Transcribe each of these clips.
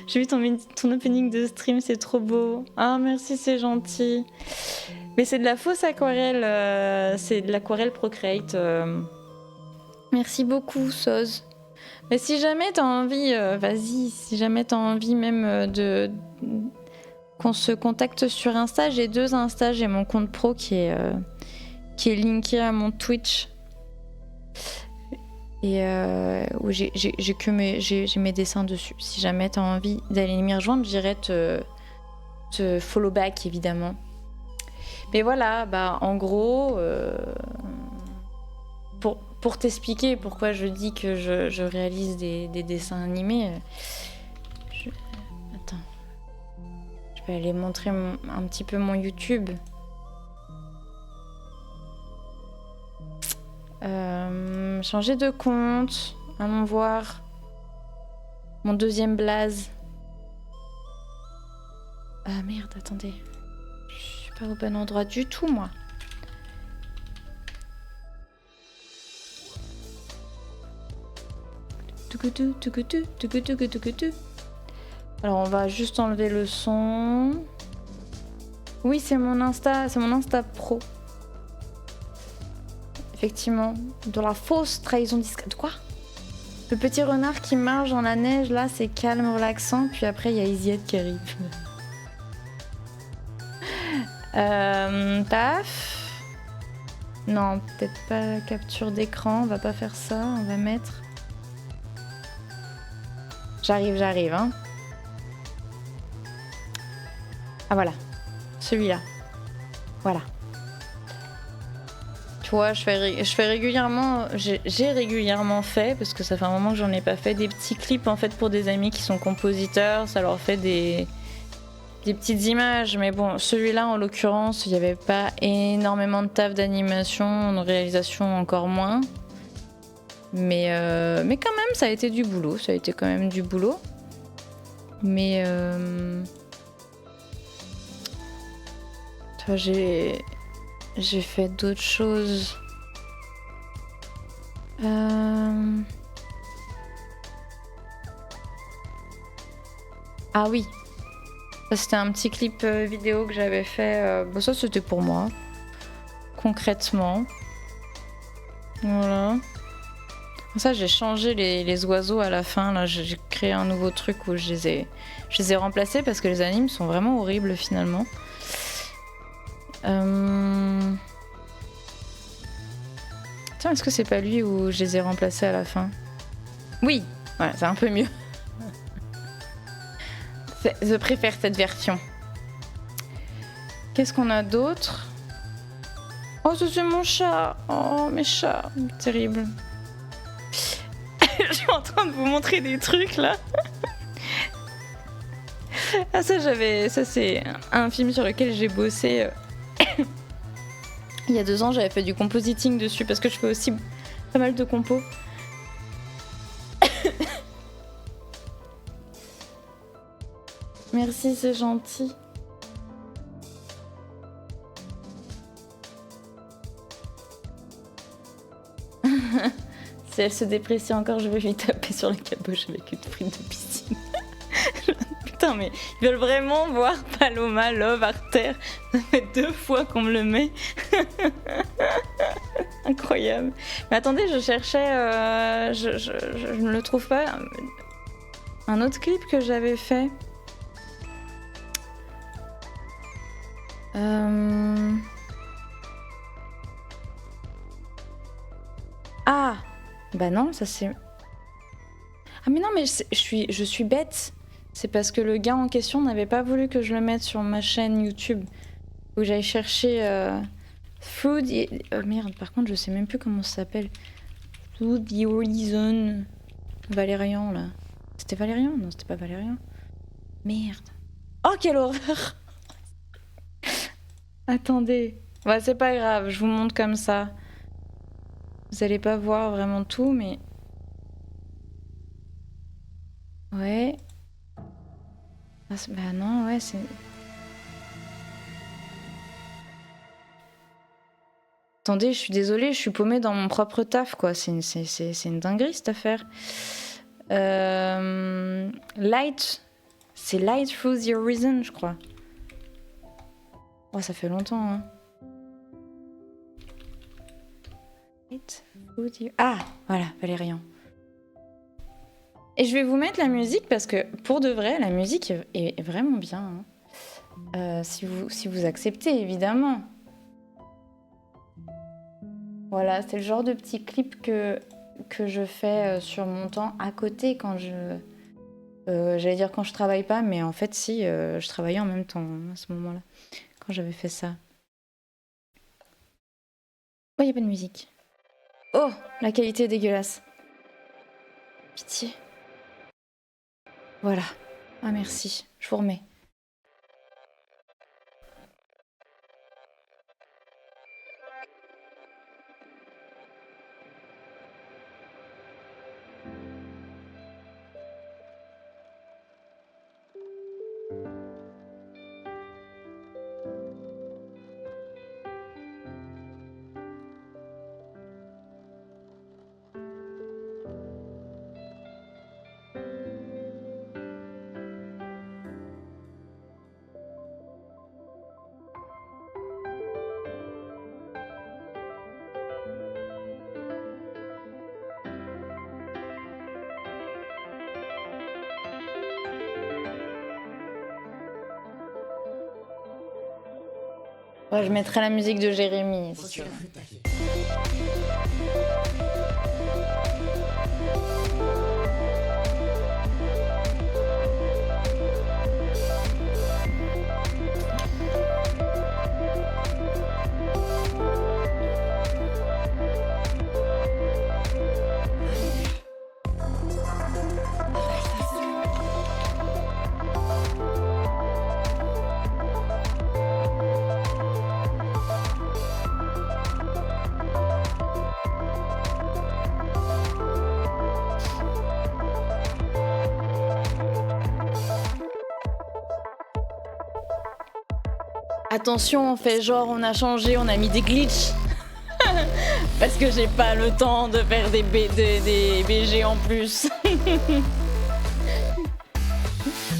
J'ai vu ton opening de stream, c'est trop beau. Ah, merci, c'est gentil. Mais c'est de la fausse aquarelle, c'est de l'aquarelle Procreate. Merci beaucoup, Soz. Mais si jamais t'as envie, vas-y, si jamais t'as envie même qu'on se contacte sur Insta, j'ai 2 Insta, j'ai mon compte pro qui est linké à mon Twitch. Et où j'ai mes dessins dessus. Si jamais t'as envie d'aller m'y rejoindre, j'irai te follow back évidemment. Mais voilà, bah en gros, pour t'expliquer pourquoi je dis que je réalise des dessins animés, attends, je vais aller montrer un petit peu mon YouTube. Changer de compte, allons voir mon deuxième blaze. Ah merde, attendez, je suis pas au bon endroit du tout moi. Alors on va juste enlever le son. Oui, c'est mon Insta pro. Effectivement, de la fausse trahison discrète. Quoi ? Le petit renard qui marche dans la neige, là, c'est calme, relaxant. Puis après, il y a Isiette qui arrive. Taf. Non, peut-être pas capture d'écran. On va pas faire ça. On va mettre... J'arrive, hein. Ah, voilà. Celui-là. Voilà. Tu vois, je fais régulièrement, j'ai régulièrement fait, parce que ça fait un moment que j'en ai pas fait, des petits clips en fait pour des amis qui sont compositeurs, ça leur fait des petites images, mais bon, celui-là en l'occurrence, il n'y avait pas énormément de taf d'animation, de réalisation encore moins, mais quand même ça a été du boulot, mais tu vois, j'ai fait d'autres choses. Ah oui. Ça, c'était un petit clip vidéo que j'avais fait. Bon, ça, c'était pour moi. Concrètement. Voilà. Ça, j'ai changé les oiseaux à la fin. Là, j'ai créé un nouveau truc où je les ai remplacés parce que les animes sont vraiment horribles finalement. Tiens, est-ce que c'est pas lui où je les ai remplacés à la fin ? Oui, voilà, c'est un peu mieux. Je préfère cette version. Qu'est-ce qu'on a d'autre ? Oh, c'est mon chat. Oh, mes chats. Terrible. Je suis en train de vous montrer des trucs là. Ah, ça, c'est un film sur lequel j'ai bossé. Il y a 2 ans, j'avais fait du compositing dessus parce que je fais aussi pas mal de compos. Merci, c'est gentil. Si elle se déprécie encore, je vais lui taper sur la caboche avec une frite de piscine. Putain, mais ils veulent vraiment voir Paloma Love Arter. Ça fait 2 fois qu'on me le met. Incroyable. Mais attendez, je cherchais... je ne le trouve pas. Un autre clip que j'avais fait. Ah, bah non, ça c'est... Ah mais non, mais je suis bête. C'est parce que le gars en question n'avait pas voulu que je le mette sur ma chaîne YouTube. Où j'allais chercher Food... Oh merde, par contre, je sais même plus comment ça s'appelle. Food the Horizon. Valérian, là. C'était Valérian ? Non, c'était pas Valérian. Merde. Oh, quelle horreur. Attendez. Bah, c'est pas grave, je vous montre comme ça. Vous allez pas voir vraiment tout, mais... Ouais. Ah, bah non, ouais, c'est... Attendez, je suis désolée, je suis paumée dans mon propre taf, quoi. C'est une dinguerie, cette affaire. Light C'est Light Through the Horizon, je crois. Oh, ça fait longtemps, hein. Light Through the... Ah, voilà, Valérian. Et je vais vous mettre la musique parce que, pour de vrai, la musique est vraiment bien. Hein. Si vous acceptez, évidemment. Voilà, c'est le genre de petit clip que je fais sur mon temps à côté quand je... j'allais dire quand je travaille pas, mais en fait, si, je travaillais en même temps à ce moment-là, quand j'avais fait ça. Oh, il n'y a pas de musique. Oh, la qualité est dégueulasse. Pitié. Voilà. Ah, merci. Je vous remets. Ouais, je mettrai la musique de Jérémy, si tu veux. Attention, on fait genre, on a changé, on a mis des glitches. Parce que j'ai pas le temps de faire des BG en plus.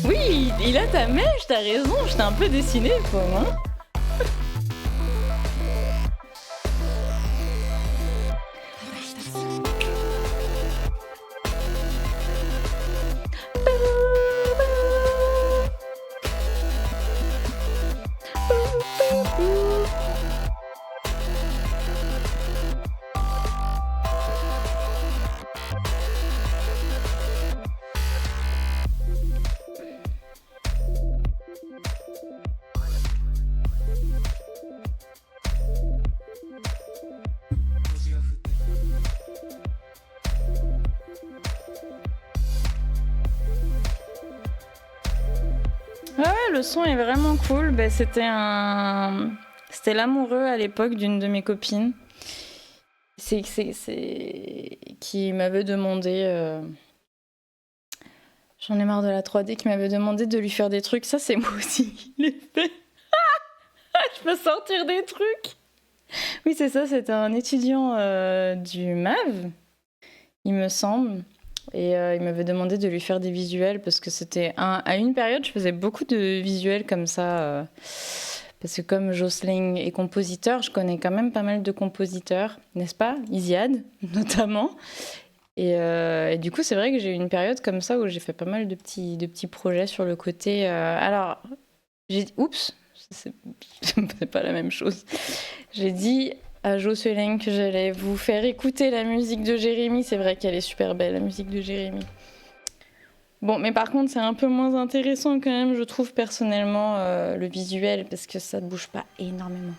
Oui, il a ta mèche, t'as raison, je t'ai un peu dessiné, quoi, hein. Le son est vraiment cool. Bah, c'était l'amoureux à l'époque d'une de mes copines. Qui m'avait demandé. J'en ai marre de la 3D, qui m'avait demandé de lui faire des trucs. Ça, c'est moi aussi qui l'ai fait. Je peux sortir des trucs. Oui, c'est ça. C'était un étudiant du MAV, il me semble. Et il m'avait demandé de lui faire des visuels parce que c'était à une période, je faisais beaucoup de visuels comme ça. Parce que comme Jocelyn est compositeur, je connais quand même pas mal de compositeurs, n'est-ce pas? Isiad, notamment. Et du coup, c'est vrai que j'ai eu une période comme ça où j'ai fait pas mal de petits projets sur le côté. Alors, oups, c'est pas la même chose. J'ai dit à Jocelyn que j'allais vous faire écouter la musique de Jérémy. C'est vrai qu'elle est super belle, la musique de Jérémy. Bon, mais par contre, c'est un peu moins intéressant quand même, je trouve personnellement, le visuel, parce que ça ne bouge pas énormément.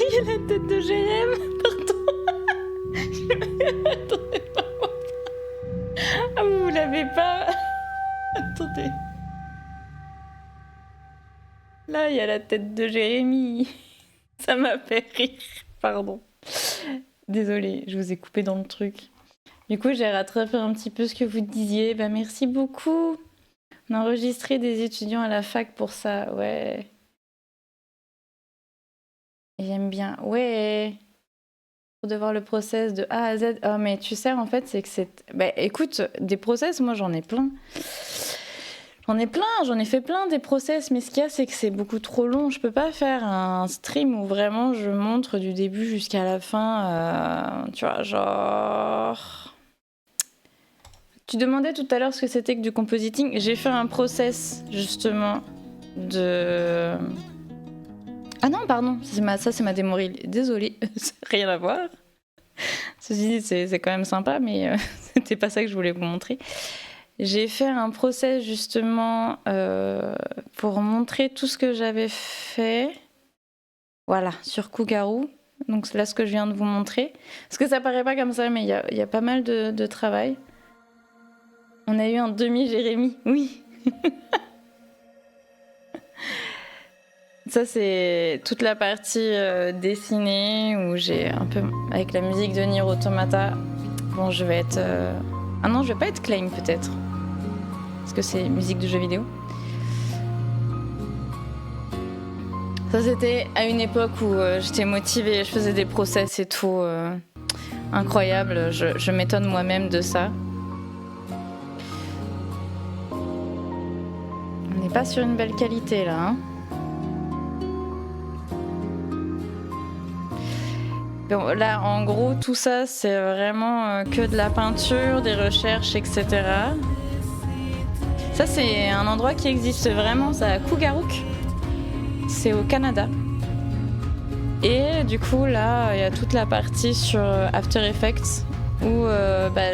Il y a la tête de GM, pardon. Attendez, pas. Ah, vous l'avez pas. Attendez. Là, il y a la tête de Jérémy. Ça m'a fait rire. Pardon. Désolée, je vous ai coupé dans le truc. Du coup, j'ai rattrapé un petit peu ce que vous disiez. Bah, merci beaucoup. On a enregistré des étudiants à la fac pour ça. Ouais. J'aime bien. Ouais. Pour devoir le process de A à Z. Oh, mais tu sais, en fait, c'est que c'est... Bah, écoute, des process, moi, j'en ai plein. J'en ai fait plein des process, mais ce qu'il y a, c'est que c'est beaucoup trop long. Je peux pas faire un stream où vraiment je montre du début jusqu'à la fin. Tu vois, genre... Tu demandais tout à l'heure ce que c'était que du compositing. J'ai fait un process, justement, de... Ah non, pardon, ça c'est ma démorille. Désolée, rien à voir. Ceci dit, c'est quand même sympa, mais c'était pas ça que je voulais vous montrer. J'ai fait un process justement pour montrer tout ce que j'avais fait. Voilà, sur Kougarou. Donc c'est là ce que je viens de vous montrer. Parce que ça paraît pas comme ça, mais il y a pas mal de travail. On a eu un demi-Jérémy, oui. Ça, c'est toute la partie dessinée où j'ai un peu... Avec la musique de Nier Automata. Bon, je vais être... Ah non, je vais pas être Claim peut-être. Parce que c'est musique de jeux vidéo. Ça, c'était à une époque où j'étais motivée, je faisais des process et tout. Incroyable, je m'étonne moi-même de ça. On n'est pas sur une belle qualité là, hein. Bon, là, en gros, tout ça, c'est vraiment que de la peinture, des recherches, etc. Ça, c'est un endroit qui existe vraiment, c'est à Cougarouk. C'est au Canada. Et du coup, là, il y a toute la partie sur After Effects où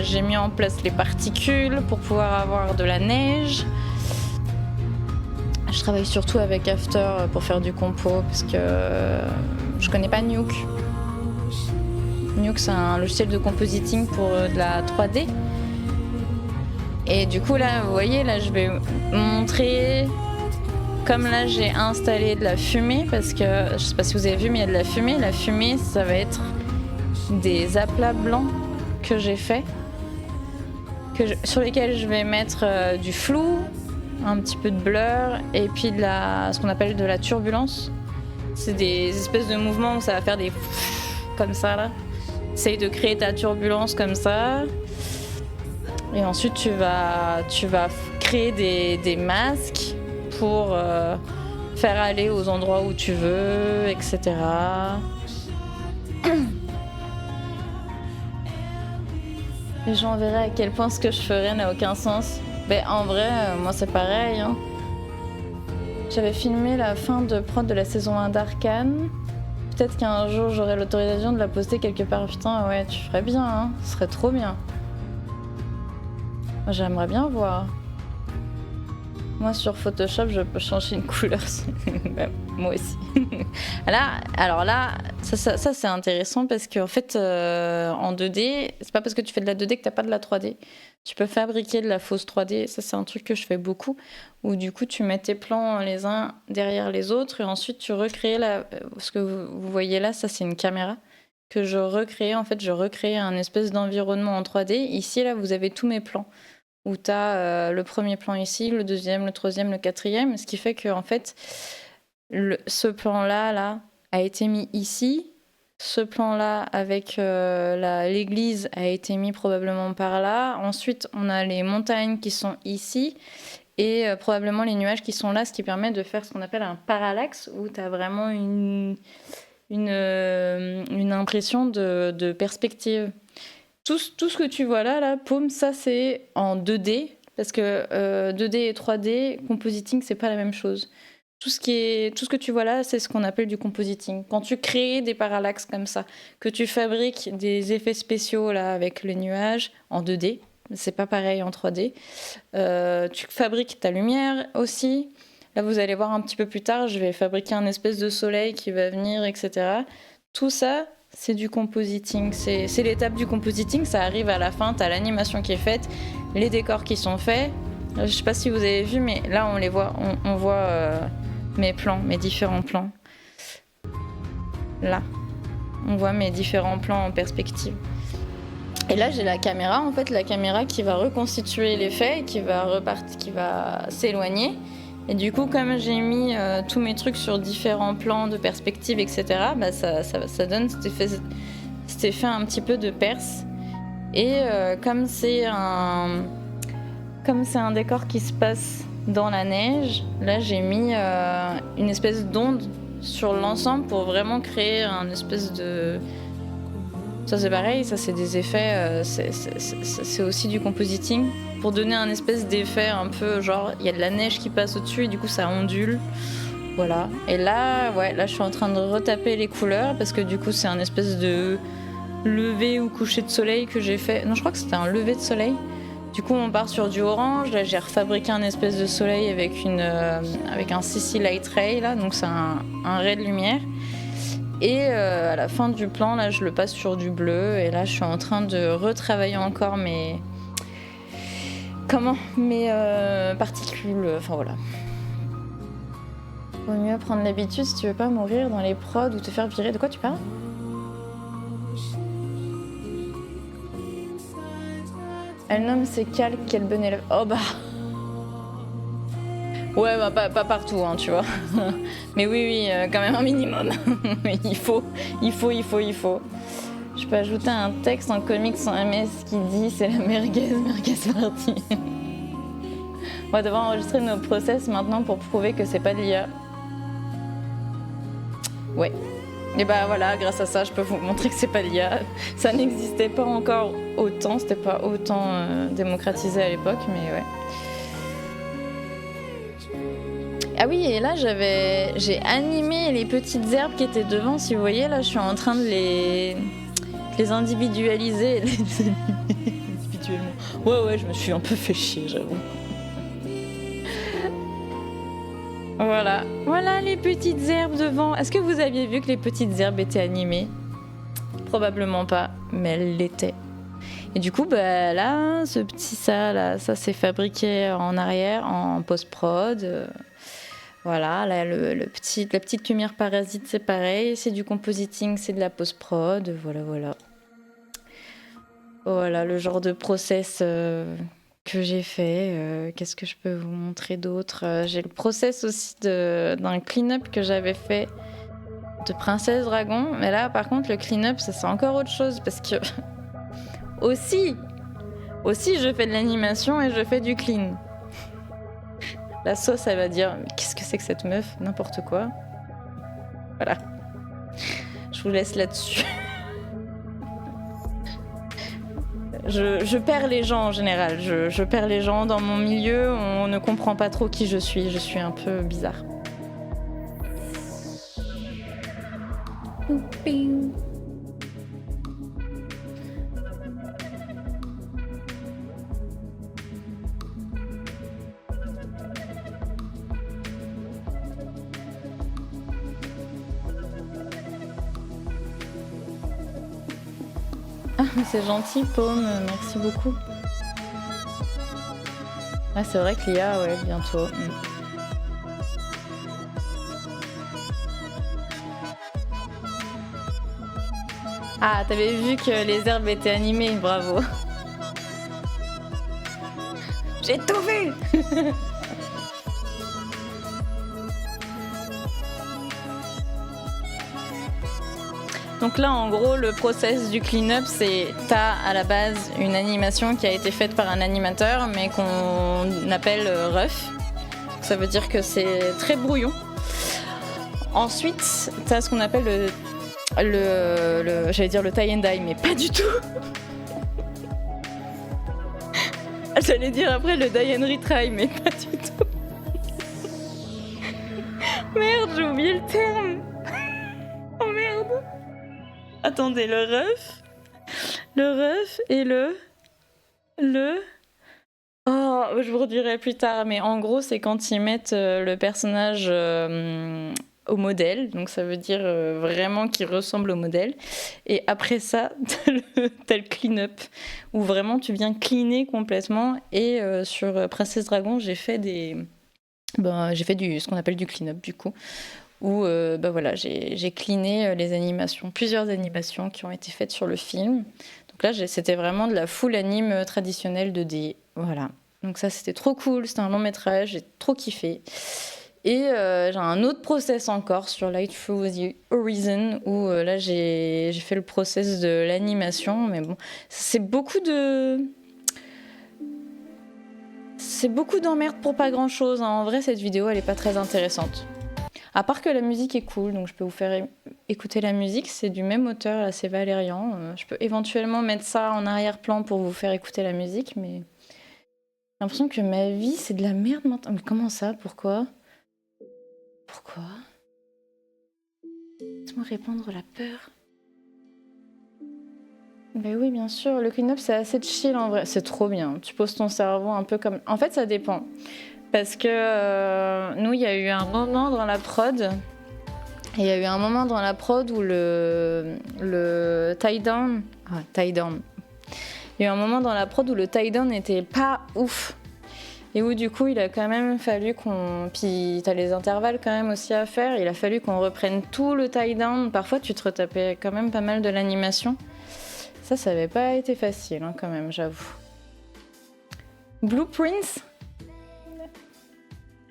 j'ai mis en place les particules pour pouvoir avoir de la neige. Je travaille surtout avec After pour faire du compo parce que je connais pas Nuke. Nuke, c'est un logiciel de compositing pour de la 3D. Et du coup, là, vous voyez, là, je vais montrer... Comme là, j'ai installé de la fumée, parce que, je sais pas si vous avez vu, mais il y a de la fumée. La fumée, ça va être des aplats blancs que j'ai fait, sur lesquels je vais mettre du flou, un petit peu de blur, et puis ce qu'on appelle de la turbulence. C'est des espèces de mouvements où ça va faire des... comme ça, là. Essaye de créer ta turbulence comme ça. Et ensuite, tu vas créer des masques pour faire aller aux endroits où tu veux, etc. Les gens verraient à quel point ce que je ferais n'a aucun sens. Ben, en vrai, moi c'est pareil, hein. J'avais filmé la fin de prod de la saison 1 d'Arcane. Peut-être qu'un jour j'aurai l'autorisation de la poster quelque part. Putain, ouais, tu ferais bien, hein. Ce serait trop bien. Moi, j'aimerais bien voir. Moi, sur Photoshop, je peux changer une couleur. Moi aussi. Alors là, ça c'est intéressant parce qu'en fait, en 2D, c'est pas parce que tu fais de la 2D que t'as pas de la 3D. Tu peux fabriquer de la fausse 3D. Ça, c'est un truc que je fais beaucoup. Où du coup, tu mets tes plans les uns derrière les autres et ensuite tu recrées ce que vous voyez là, ça c'est une caméra que je recrée. En fait, je recrée un espèce d'environnement en 3D. Ici, là, vous avez tous mes plans. Où tu as le premier plan ici, le deuxième, le troisième, le quatrième, ce qui fait que en fait, ce plan-là a été mis ici, ce plan-là avec l'église a été mis probablement par là, ensuite on a les montagnes qui sont ici, et probablement les nuages qui sont là, ce qui permet de faire ce qu'on appelle un parallaxe, où tu as vraiment une impression de perspective. Tout ce que tu vois là, paume, ça c'est en 2D, parce que 2D et 3D, compositing, c'est pas la même chose. Tout ce que tu vois là, c'est ce qu'on appelle du compositing. Quand tu crées des parallaxes comme ça, que tu fabriques des effets spéciaux là avec les nuages en 2D, c'est pas pareil en 3D. Tu fabriques ta lumière aussi. Là, vous allez voir un petit peu plus tard, je vais fabriquer un espèce de soleil qui va venir, etc. Tout ça, c'est du compositing. C'est l'étape du compositing, ça arrive à la fin, t'as l'animation qui est faite, les décors qui sont faits. Je sais pas si vous avez vu, mais là on les voit, on voit mes plans, mes différents plans. Là, on voit mes différents plans en perspective. Et là j'ai la caméra, en fait la caméra qui va reconstituer l'effet, qui va s'éloigner. Et du coup, comme j'ai mis tous mes trucs sur différents plans de perspective, etc., bah ça donne cet effet un petit peu de perce. Et comme c'est un décor qui se passe dans la neige, là j'ai mis une espèce d'onde sur l'ensemble pour vraiment créer un espèce de... Ça c'est pareil, ça c'est des effets, c'est aussi du compositing. Pour donner un espèce d'effet un peu genre, il y a de la neige qui passe au-dessus et du coup ça ondule. Voilà. Et là, là je suis en train de retaper les couleurs parce que du coup c'est un espèce de lever ou coucher de soleil que j'ai fait. Non, je crois que c'était un lever de soleil. Du coup on part sur du orange. Là j'ai refabriqué un espèce de soleil avec un CC Light Ray là, donc c'est un ray de lumière. Et à la fin du plan, là, je le passe sur du bleu. Et là, je suis en train de retravailler encore mes particules. Enfin, voilà. Vaut mieux prendre l'habitude si tu veux pas mourir dans les prods ou te faire virer. De quoi tu parles ? Elle nomme ses calques, quel bon élève. Oh bah... Ouais, bah, pas partout, hein, tu vois. Mais oui, quand même un minimum. il faut. Je peux ajouter un texte en comics sans MS qui dit c'est la merguez partie. On va devoir enregistrer nos process maintenant pour prouver que c'est pas de l'IA. Ouais. Et bah voilà, grâce à ça, je peux vous montrer que c'est pas de l'IA. Ça n'existait pas encore autant, c'était pas autant démocratisé à l'époque, mais ouais. Ah oui, et là j'ai animé les petites herbes qui étaient devant. Si vous voyez, là je suis en train de les individualiser. Individuellement. Ouais, je me suis un peu fait chier, j'avoue. Voilà les petites herbes devant. Est-ce que vous aviez vu que les petites herbes étaient animées ? Probablement pas, mais elles l'étaient. Et du coup, bah là, ça c'est fabriqué en arrière, en post-prod. Voilà, là la petite lumière parasite, c'est pareil, c'est du compositing, c'est de la post-prod, voilà. Voilà le genre de process que j'ai fait. Qu'est-ce que je peux vous montrer d'autre ? J'ai le process aussi d'un clean-up que j'avais fait de Princesse Dragon, mais là par contre le clean-up ça c'est encore autre chose parce que aussi je fais de l'animation et je fais du clean. La sauce, elle va dire « Qu'est-ce que c'est que cette meuf ? N'importe quoi. » Voilà. Je vous laisse là-dessus. Je perds les gens en général. Je perds les gens dans mon milieu. On ne comprend pas trop qui je suis. Je suis un peu bizarre. Ping. C'est gentil, Paume, merci beaucoup. Ah, c'est vrai que l'IA, ouais, bientôt. Ah, t'avais vu que les herbes étaient animées, bravo. J'ai tout vu. Donc là, en gros, le process du clean-up, c'est t'as à la base une animation qui a été faite par un animateur, mais qu'on appelle rough. Ça veut dire que c'est très brouillon. Ensuite, t'as ce qu'on appelle j'allais dire le tie and dye, mais pas du tout. J'allais dire après le die and retry, mais pas du tout. Merde, j'ai oublié le terme. Oh merde. Attendez, le ref et le... Oh, je vous redirai plus tard, mais en gros, c'est quand ils mettent le personnage au modèle, donc ça veut dire vraiment qu'il ressemble au modèle. Et après ça, t'as le clean-up, où vraiment tu viens cleaner complètement. Et sur Princess Dragon, j'ai fait ce qu'on appelle du clean-up du coup, où voilà, j'ai cleané les animations, plusieurs animations qui ont été faites sur le film. Donc là, c'était vraiment de la full anime traditionnelle 2D, voilà. Donc ça, c'était trop cool, c'était un long métrage, j'ai trop kiffé. Et j'ai un autre process encore sur Light Through the Horizon où là j'ai fait le process de l'animation, mais bon, c'est beaucoup d'emmerdes pour pas grand chose. Hein. En vrai, cette vidéo elle est pas très intéressante. À part que la musique est cool, donc je peux vous faire écouter la musique, c'est du même auteur, là c'est Valérian. Je peux éventuellement mettre ça en arrière-plan pour vous faire écouter la musique, mais j'ai l'impression que ma vie c'est de la merde maintenant. Mais comment ça? Pourquoi? Laisse-moi répandre la peur. Ben oui, bien sûr, le clean-up c'est assez chill en vrai, c'est trop bien. Tu poses ton cerveau un peu comme. En fait, ça dépend. Parce que nous, il y a eu un moment dans la prod. Et il y a eu un moment dans la prod où le tie-down. Ah, tie-down. Il y a eu un moment dans la prod où le tie-down n'était pas ouf. Et où du coup, il a quand même fallu qu'on... Puis t'as les intervalles quand même aussi à faire. Il a fallu qu'on reprenne tout le tie-down. Parfois, tu te retapais quand même pas mal de l'animation. Ça avait pas été facile hein, quand même, j'avoue. Blueprints?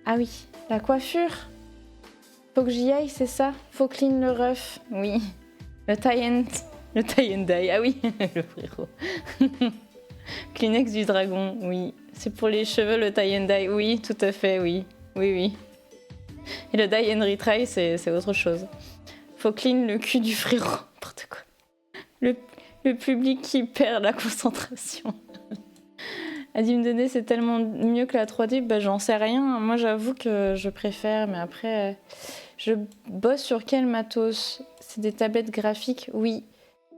Ah oui, la coiffure. Faut que j'y aille, c'est ça? Faut clean le ref. Oui. Le tie and dye. Ah oui, le frérot. Kleenex du dragon, oui. C'est pour les cheveux, le tie and dye. Oui, tout à fait, oui. Oui. Et le dye and retry, c'est autre chose. Faut clean le cul du frérot. N'importe quoi. Le public qui perd la concentration. A dit me donner, c'est tellement mieux que la 3D. Bah, j'en sais rien. Moi, j'avoue que je préfère, mais après, je bosse sur quel matos? C'est des tablettes graphiques? Oui.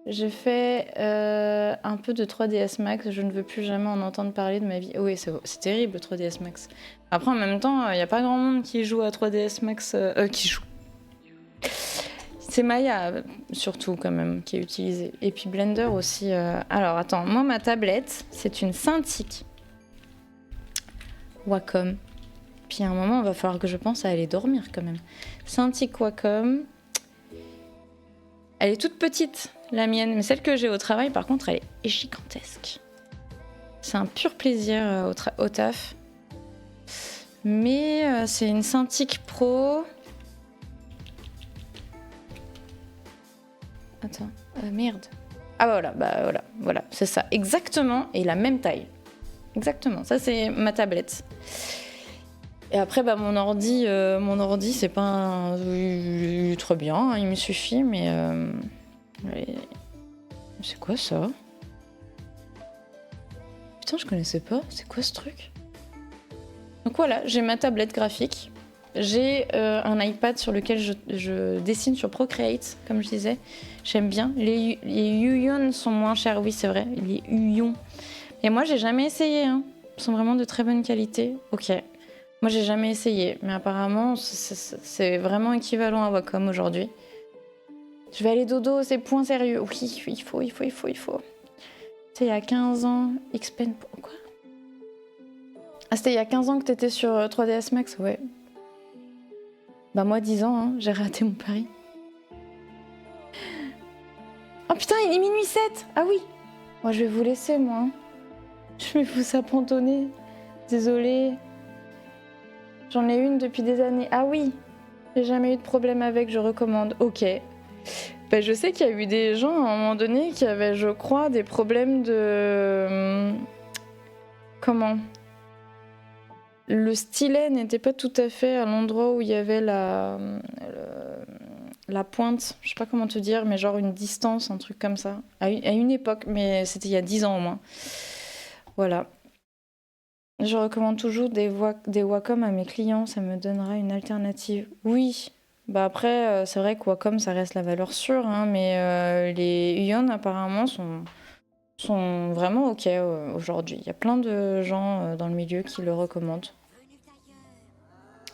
J'ai fait un peu de 3ds Max. Je ne veux plus jamais en entendre parler de ma vie. Oui, c'est terrible, le 3ds Max. Après, en même temps, il n'y a pas grand monde qui joue à 3ds Max. Qui joue. C'est Maya, surtout, quand même, qui est utilisée. Et puis Blender aussi. Alors, attends. Moi, ma tablette, c'est une Cintiq Wacom. Puis à un moment, il va falloir que je pense à aller dormir, quand même. Cintiq Wacom. Elle est toute petite, la mienne. Mais celle que j'ai au travail, par contre, elle est gigantesque. C'est un pur plaisir au taf. Mais c'est une Cintiq Pro... Attends, merde. Ah voilà, c'est ça, exactement, et la même taille. Exactement, ça c'est ma tablette. Et après, mon ordi, c'est pas très bien, hein, il me suffit, mais... C'est quoi ça? Putain, je connaissais pas, c'est quoi ce truc? Donc voilà, j'ai ma tablette graphique. J'ai un iPad sur lequel je dessine sur Procreate, comme je disais. J'aime bien. Les Huion sont moins chers, oui, c'est vrai. Les Huion. Et moi, j'ai jamais essayé. Hein. Ils sont vraiment de très bonne qualité. Ok. Moi, j'ai jamais essayé. Mais apparemment, c'est vraiment équivalent à Wacom aujourd'hui. Je vais aller dodo, c'est point sérieux. Oui, il faut. Tu sais, il y a 15 ans, Xpen... Quoi? Ah, c'était il y a 15 ans que t'étais sur 3ds Max? Ouais. Bah moi 10 ans, hein, j'ai raté mon pari. Oh putain, il est minuit 7. Ah oui. Moi je vais vous laisser moi. Hein. Je vais vous abandonner. Désolée. J'en ai une depuis des années. Ah oui. J'ai jamais eu de problème avec, je recommande. Ok. Bah, je sais qu'il y a eu des gens à un moment donné qui avaient, je crois, des problèmes de... Comment? Le stylet n'était pas tout à fait à l'endroit où il y avait la pointe, je sais pas comment te dire, mais genre une distance, un truc comme ça. À une époque, mais c'était il y a 10 ans au moins. Voilà. Je recommande toujours des Wacom à mes clients, ça me donnera une alternative. Oui, bah après, c'est vrai que Wacom, ça reste la valeur sûre, hein, mais les Huion, apparemment, sont vraiment ok aujourd'hui. Il y a plein de gens dans le milieu qui le recommandent.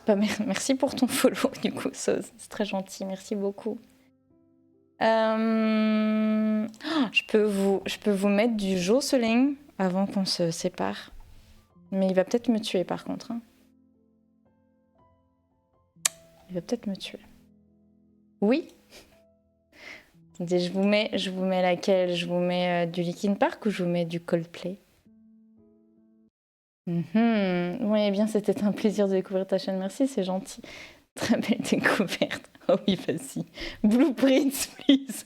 Bah, merci pour ton follow, du coup, c'est très gentil, merci beaucoup. Je peux vous mettre du Jocelyn avant qu'on se sépare. Mais il va peut-être me tuer par contre. Hein. Il va peut-être me tuer. Oui. Attendez, je vous mets laquelle? Je vous mets du Linkin Park ou je vous mets du Coldplay? Oui, bien, c'était un plaisir de découvrir ta chaîne. Merci, c'est gentil. Très belle découverte. Oh oui, vas-y. Blueprints, please.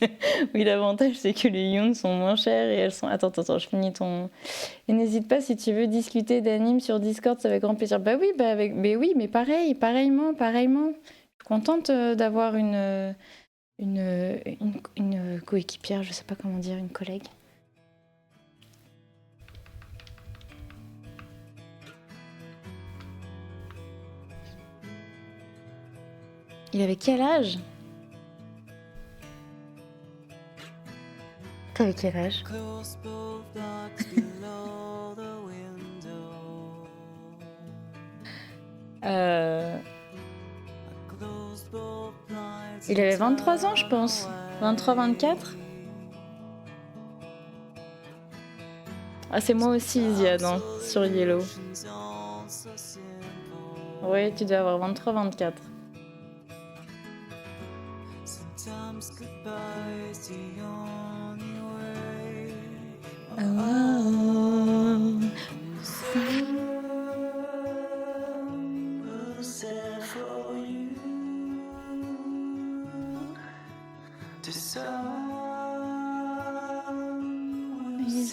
Oui, l'avantage, c'est que les Yoon sont moins chers et elles sont... Attends, je finis ton... Et n'hésite pas, si tu veux discuter d'anime sur Discord, c'est avec grand plaisir. Bah oui, mais oui, mais pareillement. Je suis contente d'avoir une coéquipière, je sais pas comment dire, une collègue. Il avait quel âge? T'avais quel âge? Il avait 23 ans, je pense. 23-24. Ah, c'est moi aussi, Isiane, hein, sur Yellow. Oui, tu dois avoir 23-24.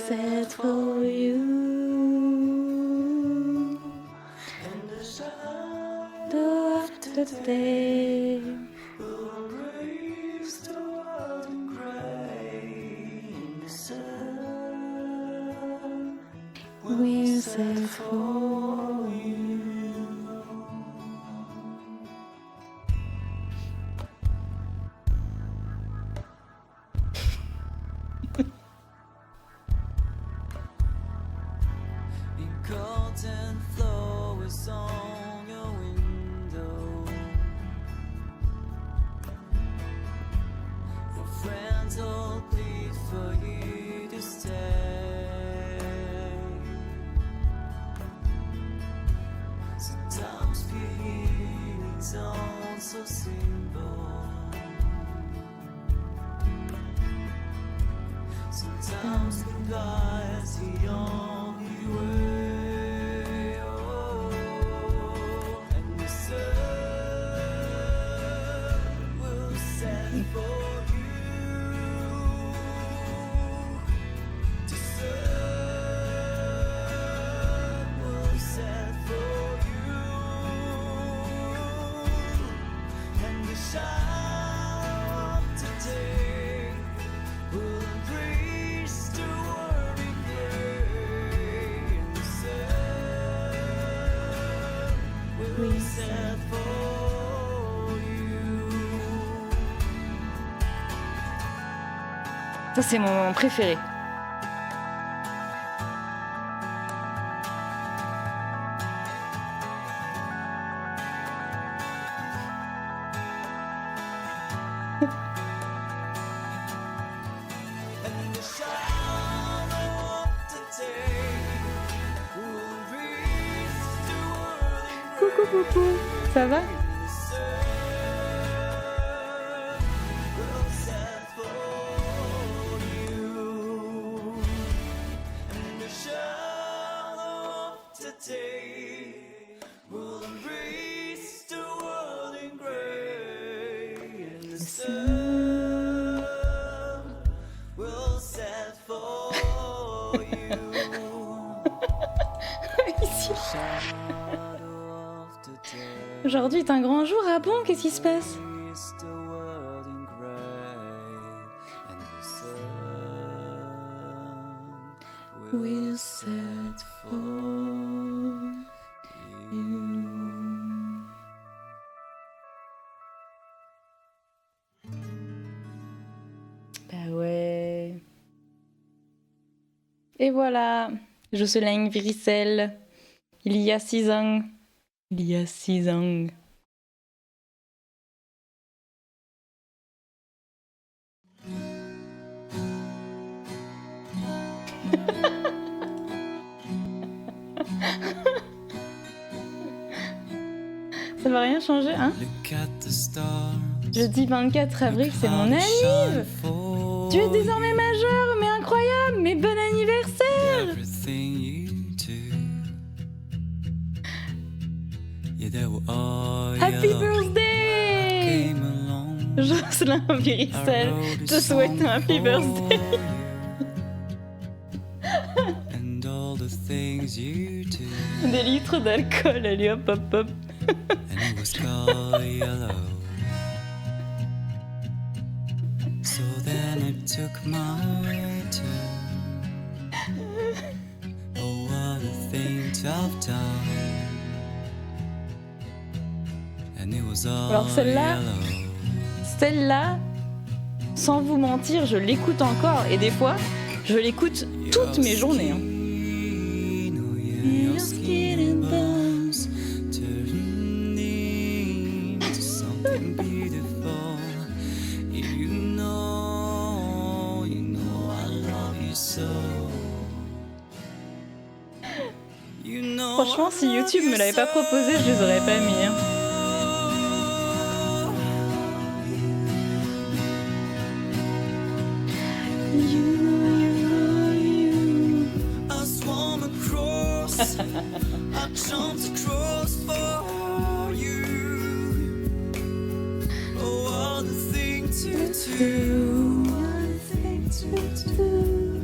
Set for you and the shadow after the day will embrace the world in grey in the sun we'll set for you. Cotton flowers on your window. Your friends all plead for you to stay. Sometimes feelings aren't so simple. Sometimes goodbye is the only way. Ça, c'est mon moment préféré. Coucou, ça va? Aujourd'hui est un grand jour, ah bon? Qu'est-ce qui se passe? We'll set for you. Bah ouais. Et voilà, Jocelyn Viricel, il y a 6 ans. Il y a 6 ans. Ça va rien changer, hein? Jeudi 24 avril, c'est mon anniv! Tu es désormais majeur, mais incroyable, mais bon anniversaire! Happy birthday! Jocelyn Viricel te souhaite un happy birthday! Des litres d'alcool, allez hop hop hop! So then I took my turn. Oh, what a thing to have done. And it was all Alors celle-là, sans vous mentir, je l'écoute encore et des fois, je l'écoute toutes mes journées. Hein. Franchement, si YouTube me l'avait pas proposé, je les aurais pas mis. Hein.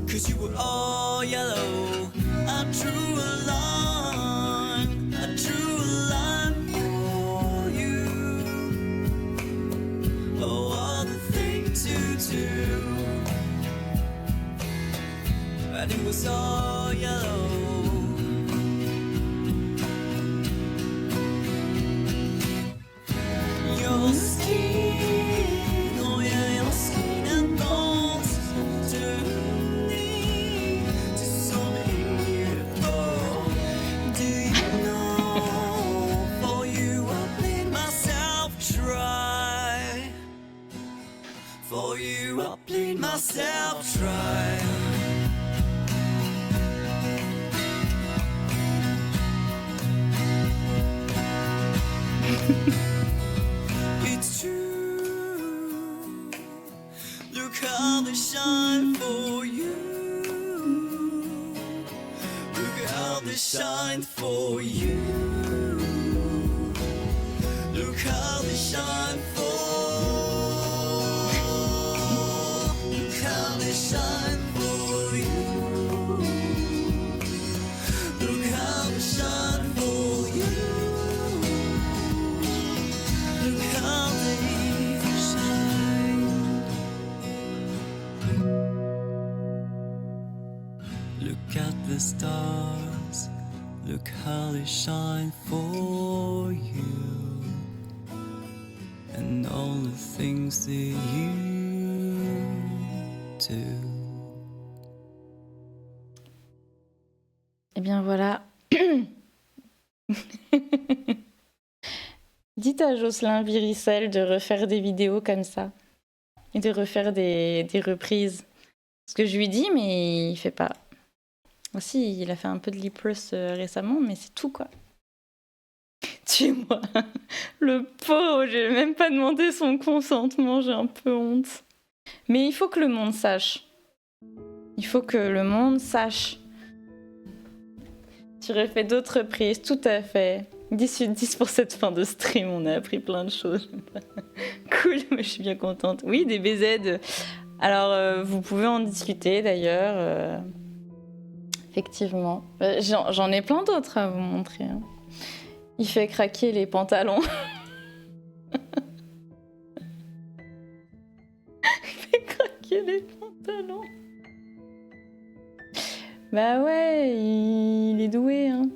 Cause you were all yellow. I drew a line for you. Oh, what a thing to do. And it was all yellow. Your skin, oh yeah, your skin and bones turning to something beautiful. Do you know? For you, I bleed myself dry. For you, I bleed myself dry. It's true. Look how they shine for you. Look how they shine for you. Look how they shine for. Look how they shine for you. Look how they shine for you. Look how they shine. Look at the stars. Look how they shine for you. And all the things that you do. Eh bien voilà. Dites à Jocelyn Viricel de refaire des vidéos comme ça. Et de refaire des reprises. Parce que je lui dis, mais il fait pas. Aussi, il a fait un peu de lip-rust récemment, mais c'est tout, quoi. Tuez-moi. Le pauvre, j'ai même pas demandé son consentement, j'ai un peu honte. Mais il faut que le monde sache. Il faut que le monde sache. Tu refais d'autres reprises, tout à fait. 10 sur 10 pour cette fin de stream, on a appris plein de choses. Cool, mais je suis bien contente. Oui, des BZ. Alors, vous pouvez en discuter d'ailleurs. Effectivement. J'en ai plein d'autres à vous montrer. Hein. Il fait craquer les pantalons. Il fait craquer les pantalons. Bah ouais, il est doué, hein.